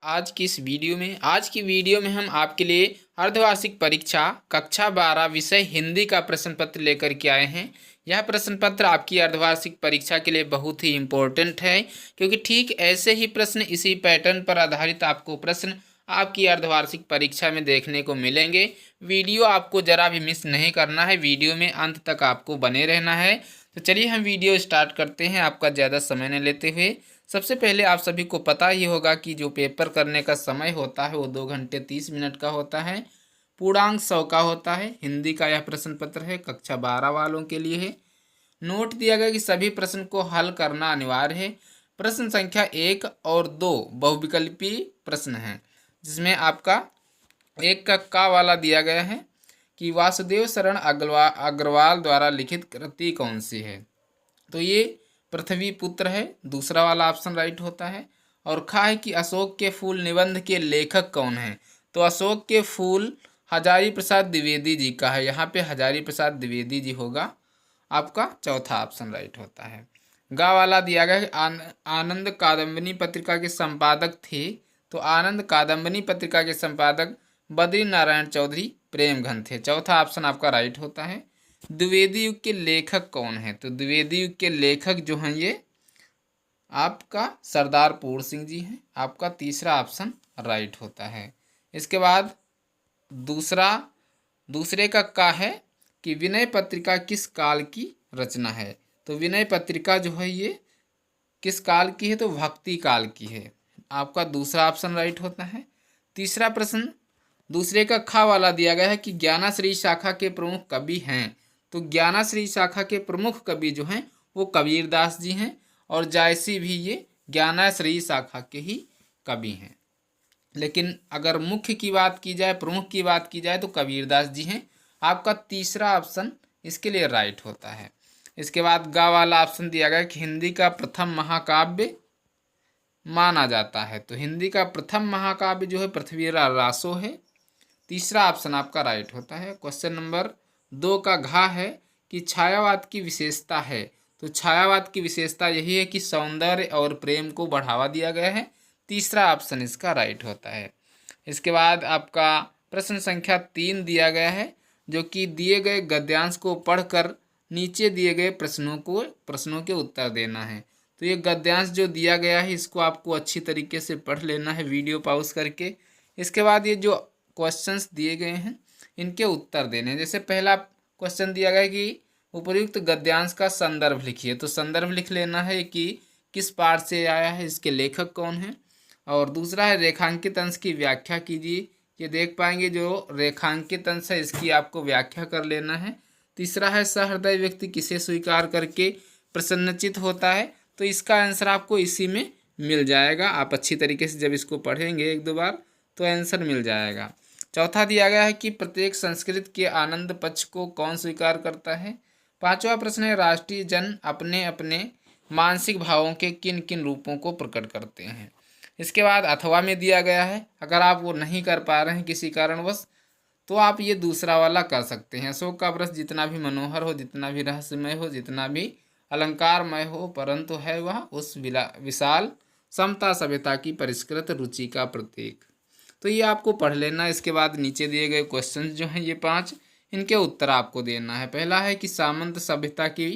आज की वीडियो में हम आपके लिए अर्धवार्षिक परीक्षा कक्षा 12 विषय हिंदी का प्रश्न पत्र लेकर के आए हैं। यह प्रश्न पत्र आपकी अर्धवार्षिक परीक्षा के लिए बहुत ही इम्पोर्टेंट है, क्योंकि ठीक ऐसे ही प्रश्न इसी पैटर्न पर आधारित आपको प्रश्न आपकी अर्धवार्षिक परीक्षा में देखने को मिलेंगे। वीडियो आपको ज़रा भी मिस नहीं करना है, वीडियो में अंत तक आपको बने रहना है। तो चलिए हम वीडियो स्टार्ट करते हैं, आपका ज़्यादा समय न लेते हुए। सबसे पहले आप सभी को पता ही होगा कि जो पेपर करने का समय होता है वो 2 घंटे 30 मिनट का होता है, पूर्णांक 100 का होता है। हिंदी का यह प्रश्न पत्र है, कक्षा 12 वालों के लिए है। नोट दिया गया कि सभी प्रश्न को हल करना अनिवार्य है। प्रश्न संख्या 1 और 2 बहुविकल्पी प्रश्न हैं, जिसमें आपका एक का वाला दिया गया है कि वासुदेव शरण अग्रवाल द्वारा लिखित कृति कौन सी है। तो ये पृथ्वी पुत्र है, दूसरा वाला ऑप्शन राइट होता है। और खा है कि अशोक के फूल निबंध के लेखक कौन है। तो अशोक के फूल हजारी प्रसाद द्विवेदी जी का है, यहाँ पे हजारी प्रसाद द्विवेदी जी होगा, आपका चौथा ऑप्शन राइट होता है। गा वाला दिया गया है आनंद कादम्बनी पत्रिका के संपादक थे। तो आनंद कादम्बनी पत्रिका के संपादक बद्री नारायण चौधरी प्रेमघन थे, चौथा ऑप्शन आपका राइट होता है। द्विवेदी युग के लेखक कौन है। तो द्विवेदी युग के लेखक जो हैं ये आपका सरदार पूर्ण सिंह जी हैं, आपका तीसरा ऑप्शन राइट होता है। इसके बाद दूसरे का है कि विनय पत्रिका किस काल की रचना है। तो विनय पत्रिका जो है ये किस काल की है। तो भक्ति काल की है, आपका दूसरा ऑप्शन राइट होता है। तीसरा प्रश्न दूसरे का खा वाला दिया गया है कि ज्ञानाश्री शाखा के प्रमुख कवि हैं। तो ज्ञानाश्री शाखा के प्रमुख कवि जो हैं वो कबीरदास जी हैं, और जायसी भी ये ज्ञानाश्री शाखा के ही कवि हैं। लेकिन अगर मुख्य की बात की जाए, प्रमुख की बात की जाए, तो कबीरदास जी हैं, आपका तीसरा ऑप्शन इसके लिए राइट होता है। इसके बाद गा वाला ऑप्शन दिया गया कि हिंदी का प्रथम महाकाव्य माना जाता है। तो हिंदी का प्रथम महाकाव्य जो है पृथ्वीराज रासो है, तीसरा ऑप्शन आपका राइट होता है। क्वेश्चन नंबर 2 का घा है कि छायावाद की विशेषता है। तो छायावाद की विशेषता यही है कि सौंदर्य और प्रेम को बढ़ावा दिया गया है, तीसरा ऑप्शन इसका राइट होता है। इसके बाद आपका प्रश्न संख्या 3 दिया गया है, जो कि दिए गए गद्यांश को पढ़कर नीचे दिए गए प्रश्नों के उत्तर देना है। तो ये गद्यांश जो दिया गया है इसको आपको अच्छी तरीके से पढ़ लेना है वीडियो पॉज करके। इसके बाद ये जो क्वेश्चंस दिए गए हैं इनके उत्तर देने हैं। जैसे पहला क्वेश्चन दिया गया है कि उपर्युक्त गद्यांश का संदर्भ लिखिए। तो संदर्भ लिख लेना है कि किस पाठ से आया है, इसके लेखक कौन है। और दूसरा है रेखांकित अंश की व्याख्या कीजिए। ये देख पाएंगे जो रेखांकित अंश है इसकी आपको व्याख्या कर लेना है। तीसरा है सहृदय व्यक्ति किसे स्वीकार करके प्रसन्नचित होता है। तो इसका आंसर आपको इसी में मिल जाएगा, आप अच्छी तरीके से जब इसको पढ़ेंगे 1-2 बार तो आंसर मिल जाएगा। चौथा दिया गया है कि प्रत्येक संस्कृत के आनंद पक्ष को कौन स्वीकार करता है। पांचवा प्रश्न है राष्ट्रीय जन अपने अपने मानसिक भावों के किन किन रूपों को प्रकट करते हैं। इसके बाद अथवा में दिया गया है, अगर आप वो नहीं कर पा रहे हैं किसी कारणवश तो आप ये दूसरा वाला कर सकते हैं। अशोक का वृक्ष जितना भी मनोहर हो, जितना भी रहस्यमय हो, जितना भी अलंकारमय हो, परंतु है वह उस विशाल समता सभ्यता की परिष्कृत रुचि का प्रतीक। तो ये आपको पढ़ लेना। इसके बाद नीचे दिए गए क्वेश्चन जो हैं ये 5, इनके उत्तर आपको देना है। पहला है कि सामंत सभ्यता की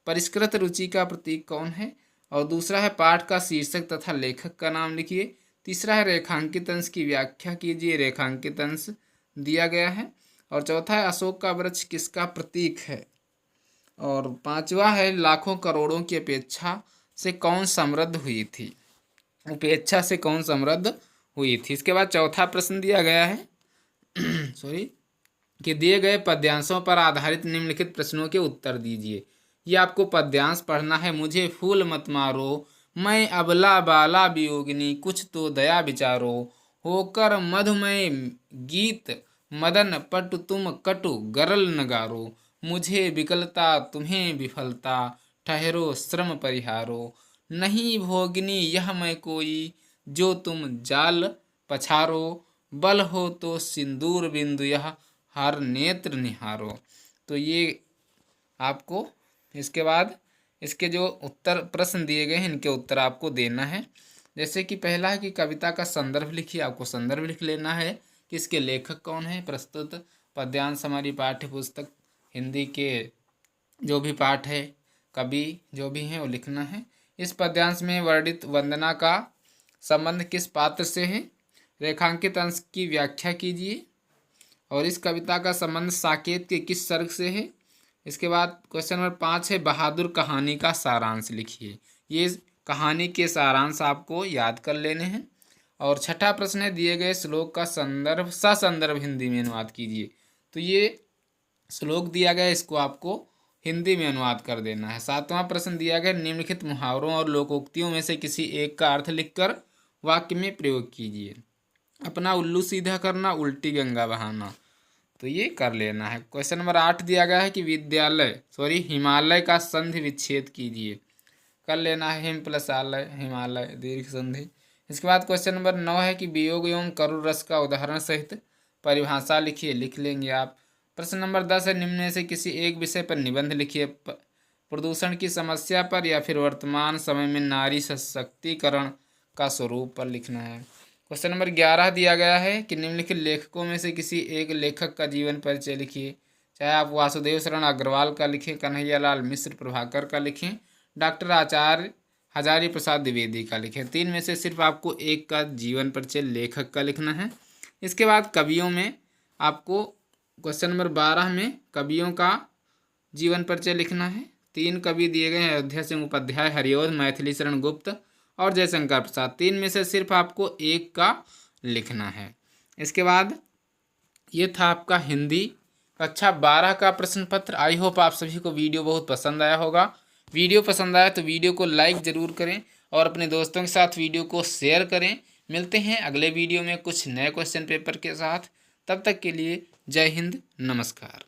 परिष्कृत रुचि का प्रतीक कौन है। और दूसरा है पाठ का शीर्षक तथा लेखक का नाम लिखिए। तीसरा है रेखांकित अंश की व्याख्या कीजिए, रेखांकित अंश दिया गया है। और चौथा है अशोक का वृक्ष किसका प्रतीक है। और पांचवा है लाखों करोड़ों की अपेक्षा से कौन समृद्ध हुई थी, उपेक्षा से कौन समृद्ध हुई थी। इसके बाद चौथा प्रश्न दिया गया है कि दिए गए पद्यांशों पर आधारित निम्नलिखित प्रश्नों के उत्तर दीजिए। ये आपको पद्यांश पढ़ना है। मुझे फूल मत मारो, मैं अबला बाला वियोगिनी, कुछ तो दया विचारो, होकर मधुमय गीत मदन पटु तुम कटु गरल नगारो, मुझे विकलता तुम्हें विफलता, ठहरो श्रम परिहारो, नहीं भोगिनी यह मैं कोई, जो तुम जाल पछारो, बल हो तो सिंदूर बिंदु यह हर नेत्र निहारो। तो ये आपको इसके बाद इसके जो उत्तर प्रश्न दिए गए हैं इनके उत्तर आपको देना है। जैसे कि पहला है कि कविता का संदर्भ लिखिए, आपको संदर्भ लिख लेना है कि इसके लेखक कौन है। प्रस्तुत पद्यांश हमारी पाठ्य पुस्तक हिंदी के जो भी पाठ है, कवि जो भी हैं वो लिखना है। इस पद्यांश में वर्णित वंदना का संबंध किस पात्र से है। रेखांकित अंश की व्याख्या कीजिए। और इस कविता का संबंध साकेत के किस सर्ग से है। इसके बाद क्वेश्चन नंबर 5 है बहादुर कहानी का सारांश लिखिए। ये कहानी के सारांश आपको याद कर लेने हैं। और छठा प्रश्न है दिए गए श्लोक का संदर्भ ससंदर्भ हिंदी में अनुवाद कीजिए। तो ये श्लोक दिया गया, इसको आपको हिंदी में अनुवाद कर देना है। सातवां प्रश्न दिया गया निम्नलिखित मुहावरों और लोकोक्तियों में से किसी एक का अर्थ लिखकर वाक्य में प्रयोग कीजिए। अपना उल्लू सीधा करना, उल्टी गंगा बहाना, तो ये कर लेना है। क्वेश्चन नंबर 8 दिया गया है कि हिमालय का संधि विच्छेद कीजिए। कर लेना है हिम प्लस आलय, हिमालय दीर्घ संधि। इसके बाद क्वेश्चन नंबर 9 है कि वियोग एवं करुण रस का उदाहरण सहित परिभाषा लिखिए। लिख लेंगे आप। प्रश्न नंबर 10 है निम्न में से किसी एक विषय पर निबंध लिखिए। प्रदूषण की समस्या पर या फिर वर्तमान समय में नारी सशक्तिकरण का स्वरूप पर लिखना है। क्वेश्चन नंबर 11 दिया गया है कि निम्नलिखित लेखकों में से किसी एक लेखक का जीवन परिचय लिखिए। चाहे आप वासुदेव शरण अग्रवाल का लिखें, कन्हैयालाल मिश्र प्रभाकर का लिखें, डॉक्टर आचार्य हजारी प्रसाद द्विवेदी का लिखें। 3 में से सिर्फ आपको एक का जीवन परिचय लेखक का लिखना है। इसके बाद कवियों में आपको क्वेश्चन नंबर 12 में कवियों का जीवन परिचय लिखना है। 3 कवि दिए गए हैं, अयोध्या सिंह उपाध्याय, हरिओध, मैथिली शरण गुप्त और जयशंकर प्रसाद। 3 में से सिर्फ आपको एक का लिखना है। इसके बाद ये था आपका हिंदी कक्षा 12 का प्रश्न पत्र। आई होप आप सभी को वीडियो बहुत पसंद आया होगा। वीडियो पसंद आया तो वीडियो को लाइक ज़रूर करें और अपने दोस्तों के साथ वीडियो को शेयर करें। मिलते हैं अगले वीडियो में कुछ नए क्वेश्चन पेपर के साथ। तब तक के लिए जय हिंद, नमस्कार।